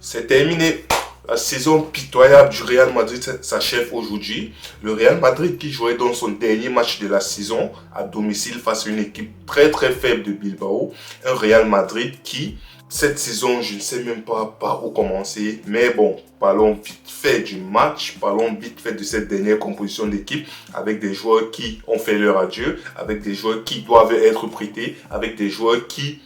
C'est terminé. La saison pitoyable du Real Madrid s'achève aujourd'hui. Le Real Madrid qui jouait dans son dernier match de la saison à domicile face à une équipe très très faible de Bilbao. Un Real Madrid qui, cette saison, je ne sais même pas par où commencer. Mais bon, parlons vite fait du match. Parlons vite fait de cette dernière composition d'équipe avec des joueurs qui ont fait leur adieu, avec des joueurs qui doivent être prêtés, avec des joueurs qui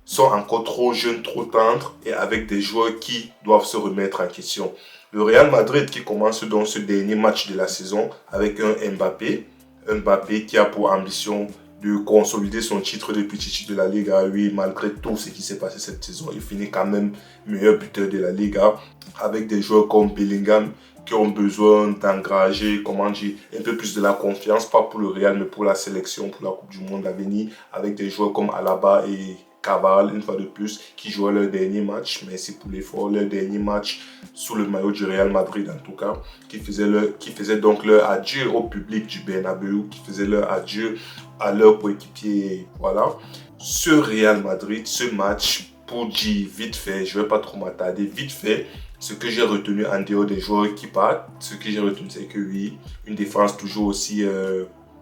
sont encore trop jeunes, trop tendres et avec des joueurs qui doivent se remettre en question. Le Real Madrid qui commence donc ce dernier match de la saison avec un Mbappé. Mbappé qui a pour ambition de consolider son titre de Pichichi de la Liga. Oui, malgré tout ce qui s'est passé cette saison, il finit quand même meilleur buteur de la Liga avec des joueurs comme Bellingham qui ont besoin d'engager, un peu plus de la confiance, pas pour le Real mais pour la sélection, pour la Coupe du Monde à venir, avec des joueurs comme Alaba et Cavani, une fois de plus, qui jouaient leur dernier match, merci pour l'effort, leur dernier match sous le maillot du Real Madrid en tout cas, qui faisait donc leur adieu au public du Bernabéu, qui faisait leur adieu à leur coéquipier. Voilà. Ce Real Madrid, ce match, pour dire vite fait, je ne vais pas trop m'attarder, vite fait, ce que j'ai retenu en dehors des joueurs qui partent, ce que j'ai retenu, c'est que oui, une défense toujours aussi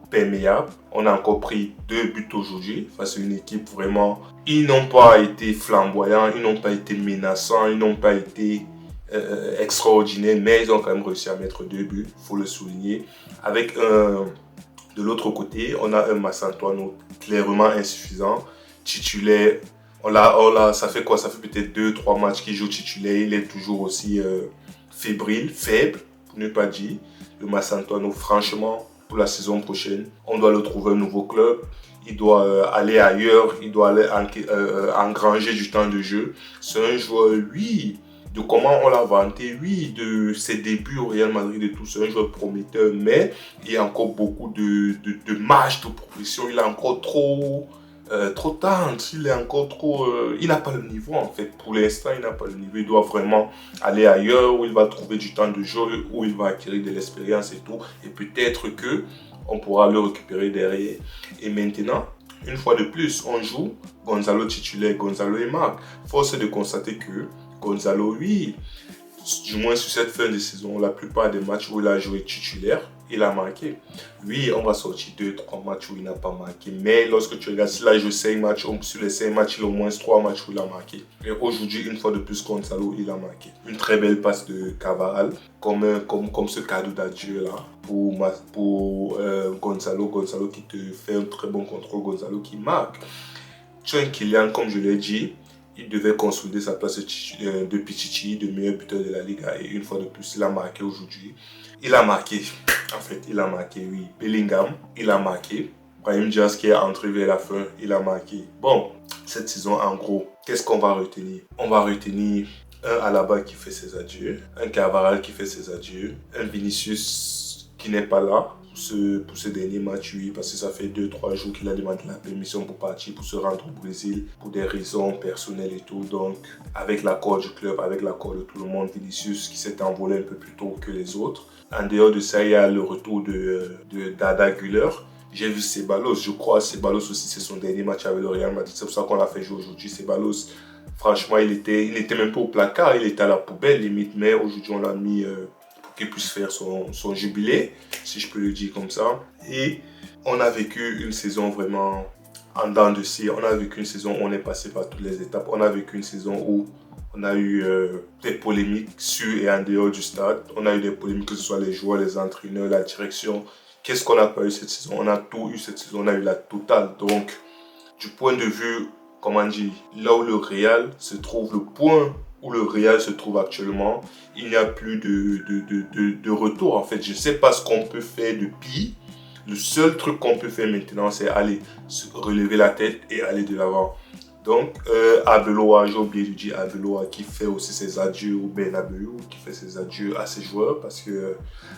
perméable. On a encore pris 2 buts aujourd'hui face à une équipe vraiment. Ils n'ont pas été flamboyants, ils n'ont pas été menaçants, ils n'ont pas été extraordinaires, mais ils ont quand même réussi à mettre 2 buts, il faut le souligner. Avec de l'autre côté, on a un Massantuano clairement insuffisant, titulaire. Ça fait quoi? Ça fait peut-être 2-3 matchs qu'il joue titulaire. Il est toujours aussi fébrile, faible, pour ne pas dire. Le Massantuano, franchement, pour la saison prochaine, on doit le trouver un nouveau club. Il doit aller ailleurs, il doit aller engranger du temps de jeu. C'est un joueur, oui, de comment on l'a vanté, oui, de ses débuts au Real Madrid et tout. C'est un joueur prometteur, mais il y a encore beaucoup de marge de progression. Il est encore trop tendre, il est encore trop... il n'a pas le niveau en fait. Pour l'instant, il n'a pas le niveau. Il doit vraiment aller ailleurs où il va trouver du temps de jeu, où il va acquérir de l'expérience et tout. Et peut-être que on pourra le récupérer derrière. Et maintenant, une fois de plus, on joue Gonzalo titulaire, Gonzalo et Marc. Force est de constater que Gonzalo, oui, du moins sur cette fin de saison, la plupart des matchs où il a joué titulaire, il a marqué. Oui, on va sortir 2-3 matchs où il n'a pas marqué. Mais lorsque tu regardes, s'il a joué 5 matchs, sur les 5 matchs, il a au moins 3 matchs où il a marqué. Et aujourd'hui, une fois de plus, Gonzalo, il a marqué. Une très belle passe de Cavaral, comme ce cadeau d'adieu là, pour Gonzalo. Gonzalo qui te fait un très bon contrôle, Gonzalo qui marque. Tu as un Kylian, comme je l'ai dit, il devait consolider sa place de Pichichi, de meilleur buteur de la Liga. Et une fois de plus, il a marqué aujourd'hui. Il a marqué, oui. Bellingham, il a marqué. Brahim Diaz qui est entré vers la fin, il a marqué. Bon, cette saison, en gros, qu'est-ce qu'on va retenir? On va retenir un Alaba qui fait ses adieux, un Carvajal qui fait ses adieux, un Vinicius qui n'est pas là pour ce dernier match, oui, parce que ça fait 2-3 jours qu'il a demandé la permission pour partir, pour se rendre au Brésil, pour des raisons personnelles et tout. Donc, avec l'accord du club, avec l'accord de tout le monde, Vinicius qui s'est envolé un peu plus tôt que les autres. En dehors de ça, il y a le retour d'Arda Güler. J'ai vu Ceballos, je crois Ceballos aussi, c'est son dernier match avec le Real Madrid. C'est pour ça qu'on l'a fait jouer aujourd'hui. Ceballos, franchement, il était même pas au placard, il était à la poubelle limite, mais aujourd'hui on l'a mis pour qu'il puisse faire son jubilé, si je peux le dire comme ça. Et on a vécu une saison vraiment en dents de scie. On a vécu une saison où on est passé par toutes les étapes. On a vécu une saison où on a eu des polémiques sur et en dehors du stade. On a eu des polémiques, que ce soit les joueurs, les entraîneurs, la direction. Qu'est-ce qu'on n'a pas eu cette saison? On a tout eu cette saison, on a eu la totale. Donc, du point de vue, comment dire, là où le Real se trouve, le point où le Real se trouve actuellement, il n'y a plus de retour. En fait, je ne sais pas ce qu'on peut faire de pire. Le seul truc qu'on peut faire maintenant, c'est aller se relever la tête et aller de l'avant. Donc, Arbeloa, j'ai oublié de dire Arbeloa qui fait aussi ses adieux au Bernabéu, qui fait ses adieux à ses joueurs parce que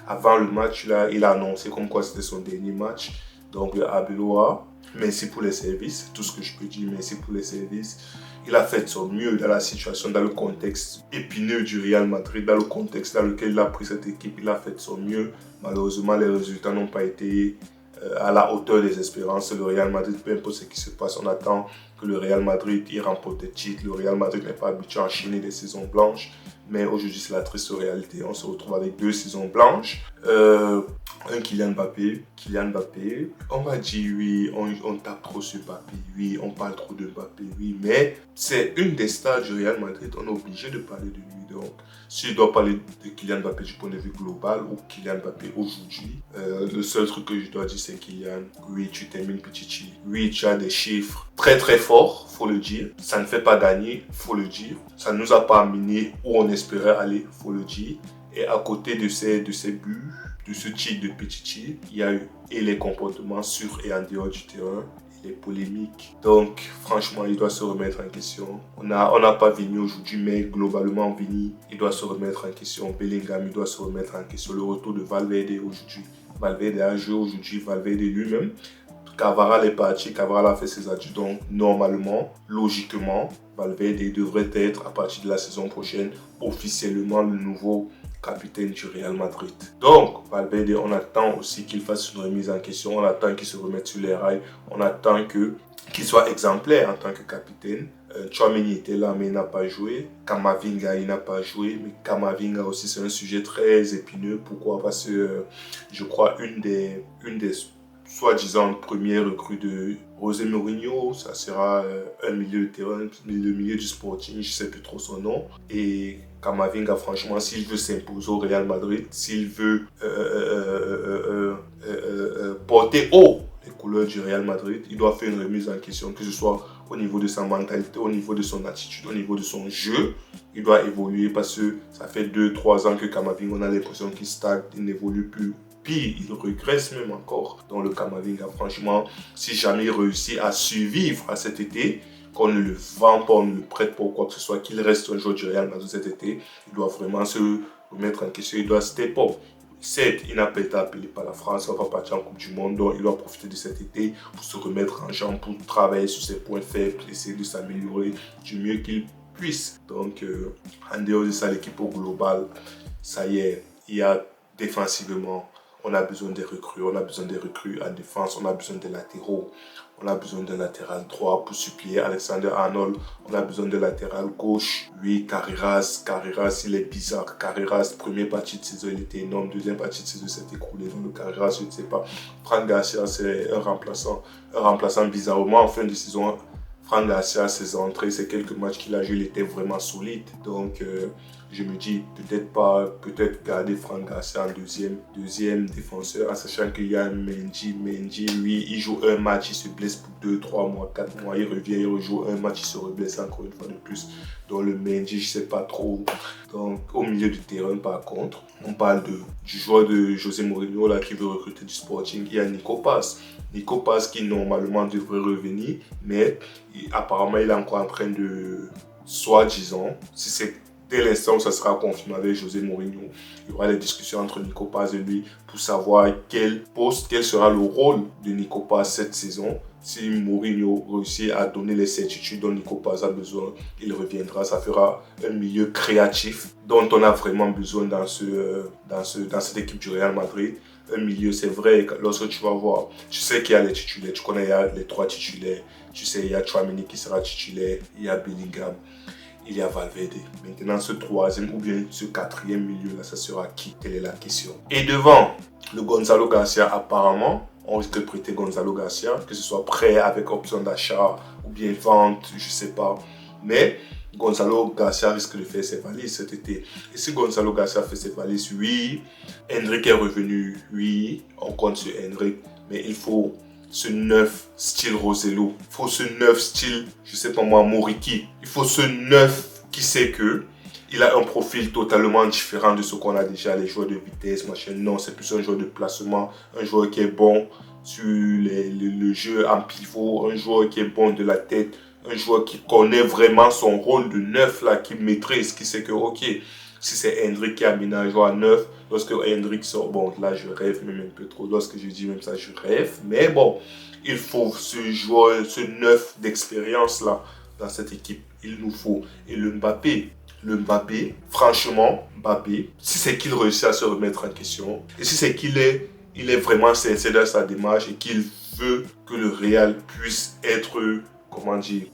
avant le match, là, il a annoncé comme quoi c'était son dernier match. Donc, Arbeloa, merci pour les services, c'est tout ce que je peux dire, merci pour les services. Il a fait de son mieux dans la situation, dans le contexte épineux du Real Madrid, dans le contexte dans lequel il a pris cette équipe, il a fait de son mieux. Malheureusement, les résultats n'ont pas été à la hauteur des espérances. Le Real Madrid, peu importe ce qui se passe, on attend que le Real Madrid y remporte des titres. Le Real Madrid n'est pas habitué à enchaîner des saisons blanches, mais aujourd'hui c'est la triste réalité. On se retrouve avec 2 saisons blanches. Un Kylian Mbappé, on va dire oui, on tape trop sur Mbappé, oui, on parle trop de Mbappé, oui, mais c'est une des stars du Real Madrid, on est obligé de parler de lui. Donc, si je dois parler de Kylian Mbappé du point de vue global ou Kylian Mbappé aujourd'hui, le seul truc que je dois dire c'est Kylian, oui, tu termines Pichichi, oui, tu as des chiffres très très forts, faut le dire, ça ne fait pas gagner, faut le dire, ça ne nous a pas amené où on espérait aller, faut le dire, et à côté de ces buts, de ce type de Pichichi, il y a eu et les comportements sur et en dehors du terrain, les polémiques. Donc, franchement, il doit se remettre en question. On n'a pas Vini aujourd'hui, mais globalement, Vini, il doit se remettre en question. Bellingham, il doit se remettre en question. Le retour de Valverde aujourd'hui. Valverde a joué aujourd'hui, Valverde lui-même. Cavaral est parti, Cavaral a fait ses adieux. Donc, normalement, logiquement, Valverde devrait être, à partir de la saison prochaine, officiellement le nouveau capitaine du Real Madrid. Donc, Valverde, on attend aussi qu'il fasse une remise en question, on attend qu'il se remette sur les rails, on attend qu'il soit exemplaire en tant que capitaine. Tchouaméni était là, mais il n'a pas joué. Kamavinga, il n'a pas joué. Mais Kamavinga aussi, c'est un sujet très épineux. Pourquoi? Parce que je crois une des soi-disant première recrue de José Mourinho, ça sera un milieu de terrain, le milieu du Sporting, je ne sais plus trop son nom. Et Kamavinga, franchement, s'il veut s'imposer au Real Madrid, s'il veut porter haut les couleurs du Real Madrid, il doit faire une remise en question, que ce soit au niveau de sa mentalité, au niveau de son attitude, au niveau de son jeu. Il doit évoluer parce que ça fait 2-3 ans que Kamavinga, on a l'impression qu'il stagne, il n'évolue plus. Puis, il regresse même encore dans le Kamavinga. Franchement, si jamais il réussit à survivre à cet été, qu'on ne le vend pas, on ne le prête pas ou quoi que ce soit, qu'il reste un joueur du Real Madrid cet été, il doit vraiment se remettre en question, il doit step up. Certes, il n'a pas été appelé par la France, on va partir en Coupe du Monde, donc il doit profiter de cet été pour se remettre en jambe, pour travailler sur ses points faibles, essayer de s'améliorer du mieux qu'il puisse. Donc, en dehors de ça, l'équipe au global, ça y est, il y a défensivement, on a besoin des recrues, on a besoin des recrues en défense, on a besoin des latéraux. On a besoin d'un latéral droit pour supplier Alexander-Arnold. On a besoin de latéral gauche. Oui, Carreras, il est bizarre. Carreras, première partie de saison, il était énorme. Deuxième partie de saison, s'est écroulé. Donc le Carreras, je ne sais pas. Franck Garcia, c'est un remplaçant. Un remplaçant bizarrement en fin de saison. Franck Garcia, ses entrées, ces quelques matchs qu'il a joué, il était vraiment solide. Donc, je me dis peut-être garder Franck Garcia en deuxième défenseur, en sachant qu'il y a Mendy. Mendy, lui, il joue un match, il se blesse pour 2, 3 mois, 4 mois, il revient, il rejoue un match, il se reblesse encore une fois de plus. Donc, le Mendy, je ne sais pas trop. Donc, au milieu du terrain, par contre, on parle du joueur de José Mourinho là, qui veut recruter du Sporting. Il y a Nico Paz. Nico Paz qui normalement devrait revenir, mais apparemment il est encore en train de, soi-disant, si c'est dès l'instant où ça sera confirmé avec José Mourinho, il y aura des discussions entre Nico Paz et lui pour savoir quel sera le rôle de Nico Paz cette saison. Si Mourinho réussit à donner les certitudes dont Nico Paz a besoin, il reviendra. Ça fera un milieu créatif dont on a vraiment besoin dans cette équipe du Real Madrid. Un milieu, c'est vrai, lorsque tu vas voir, tu sais qu'il y a les titulaires, tu connais, il y a les 3 titulaires, tu sais, il y a Tchouaméni qui sera titulaire, il y a Bellingham, il y a Valverde. Maintenant, ce 3e ou bien ce 4e milieu-là, ça sera qui? Telle est la question. Et devant le Gonzalo Garcia, apparemment, on risque de prêter Gonzalo Garcia, que ce soit prêt avec option d'achat ou bien vente, je ne sais pas. Mais Gonzalo Garcia risque de faire ses valises cet été. Et si Gonzalo Garcia fait ses valises, oui. Henrik est revenu, oui. On compte sur Henrik. Mais il faut ce neuf style Rossello. Il faut ce neuf style, je ne sais pas moi, Moriki. Il faut ce neuf qui sait que il a un profil totalement différent de ce qu'on a déjà, les joueurs de vitesse, machin. Non, c'est plus un joueur de placement, un joueur qui est bon sur le jeu en pivot, un joueur qui est bon de la tête, un joueur qui connaît vraiment son rôle de neuf, là, qui maîtrise, qui sait que, ok, si c'est Hendrik qui a mis un joueur à neuf, lorsque Hendrik sort, bon, là, je rêve même un peu trop, lorsque je dis même ça, je rêve, mais bon, il faut ce joueur, ce neuf d'expérience, là, dans cette équipe, il nous faut. Et le Mbappé, franchement, Mbappé, si c'est qu'il réussit à se remettre en question, et si c'est qu'il est il est vraiment sincère dans sa démarche et qu'il veut que le Real puisse être,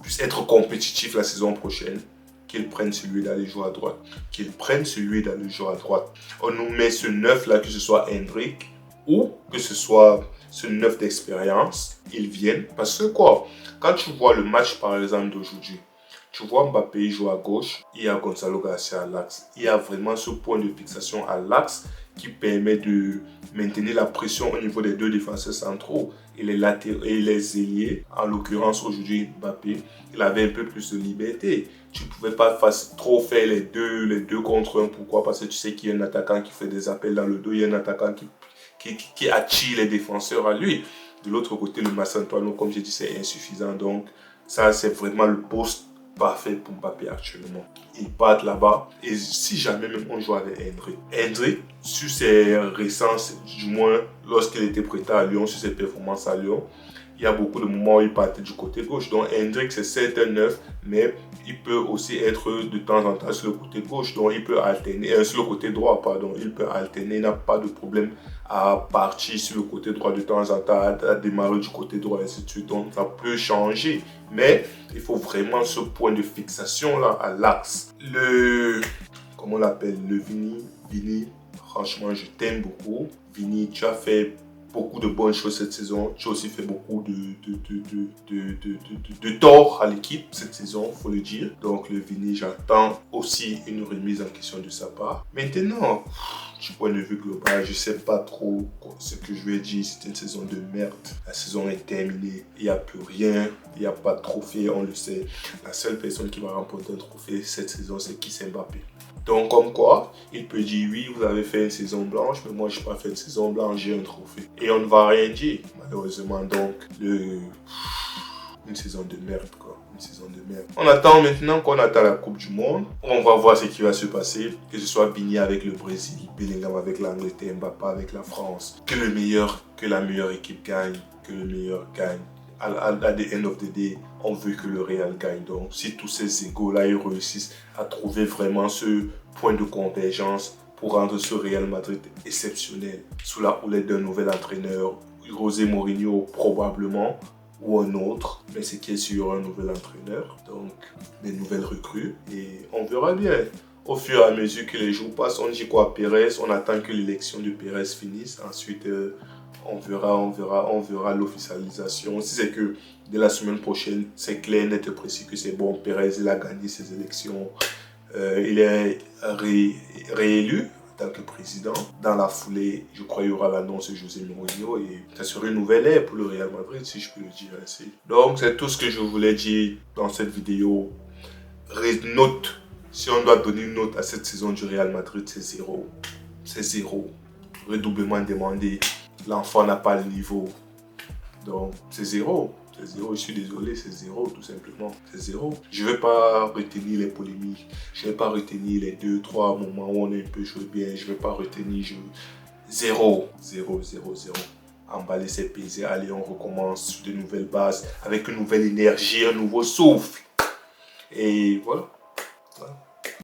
puisse être compétitif la saison prochaine, qu'il prenne celui d'aller jouer à droite. Qu'il prenne celui d'aller jouer à droite. On nous met ce neuf là, que ce soit Endrick ou que ce soit ce neuf d'expérience, ils viennent. Parce que quoi, quand tu vois le match par exemple d'aujourd'hui, tu vois Mbappé jouer à gauche, il y a Gonzalo Garcia à l'axe. Il y a vraiment ce point de fixation à l'axe qui permet de maintenir la pression au niveau des deux défenseurs centraux et les latéraux et les ailiers. En l'occurrence aujourd'hui Mbappé, il avait un peu plus de liberté. Tu ne pouvais pas trop faire les deux contre un. Pourquoi? Parce que tu sais qu'il y a un attaquant qui fait des appels dans le dos, il y a un attaquant qui attire les défenseurs à lui. De l'autre côté, le Massantano, comme j'ai dit, c'est insuffisant. Donc ça, c'est vraiment le poste parfait pour Mbappé actuellement. Il part là-bas. Et si jamais même on joue avec Endrick, sur ses récents, du moins lorsqu'il était prêté à Lyon, sur ses performances à Lyon, il y a beaucoup de moments où il partait du côté gauche. Donc Endrick, c'est certes un neuf, mais il peut aussi être de temps en temps sur le côté gauche. Donc il peut alterner, sur le côté droit, pardon. Il peut alterner, il n'a pas de problème à partir sur le côté droit de temps en temps, à démarrer du côté droit, et ainsi de suite. Donc ça peut changer. Mais il faut vraiment ce point de fixation là à l'axe. Comment on l'appelle? Le Vini, franchement, je t'aime beaucoup. Vini, tu as fait beaucoup de bonnes choses cette saison. Tu as aussi fait beaucoup de tort à l'équipe cette saison, il faut le dire. Donc le Vini, j'attends aussi une remise en question de sa part. Maintenant, du point de vue global, je ne sais pas trop ce que je vais dire. C'est une saison de merde. La saison est terminée. Il n'y a plus rien. Il n'y a pas de trophée, on le sait. La seule personne qui va remporter un trophée cette saison, c'est Kylian Mbappé. Donc, comme quoi, il peut dire oui, vous avez fait une saison blanche, mais moi, je n'ai pas fait une saison blanche, j'ai un trophée. Et on ne va rien dire, malheureusement. Donc, une saison de merde, quoi. Une saison de merde. On attend maintenant qu'on attend la Coupe du Monde. On va voir ce qui va se passer. Que ce soit Vini avec le Brésil, Bellingham avec l'Angleterre, Mbappé avec la France. Que la meilleure équipe gagne. Que le meilleur gagne. À the end of the day, on veut que le Real gagne. Donc, si tous ces égos-là, ils réussissent à trouver vraiment ce point de convergence pour rendre ce Real Madrid exceptionnel, sous la houlette d'un nouvel entraîneur, José Mourinho probablement, ou un autre, mais c'est qu'il y aura un nouvel entraîneur, donc des nouvelles recrues, et on verra bien. Au fur et à mesure que les jours passent, on dit quoi, Pérez, on attend que l'élection de Pérez finisse, ensuite on verra l'officialisation. Si c'est que dès la semaine prochaine, c'est clair, net et précis que c'est bon, Pérez il a gagné ses élections, il est réélu en tant que président. Dans la foulée, je crois qu'il y aura l'annonce de José Mourinho et ça serait une nouvelle ère pour le Real Madrid, si je peux le dire ainsi. Donc c'est tout ce que je voulais dire dans cette vidéo. Note, si on doit donner une note à cette saison du Real Madrid, c'est 0. C'est 0. Redoublement demandé. L'enfant n'a pas le niveau. Donc, c'est 0. C'est 0. Je suis désolé, c'est 0, tout simplement. C'est 0. Je ne vais pas retenir les polémiques. Je ne vais pas retenir les 2-3 moments où on a un peu joué bien. Je ne vais pas retenir. 0. 0, 0, 0. Emballer ses pesées. Allez, on recommence sur de nouvelles bases. Avec une nouvelle énergie, un nouveau souffle. Et voilà.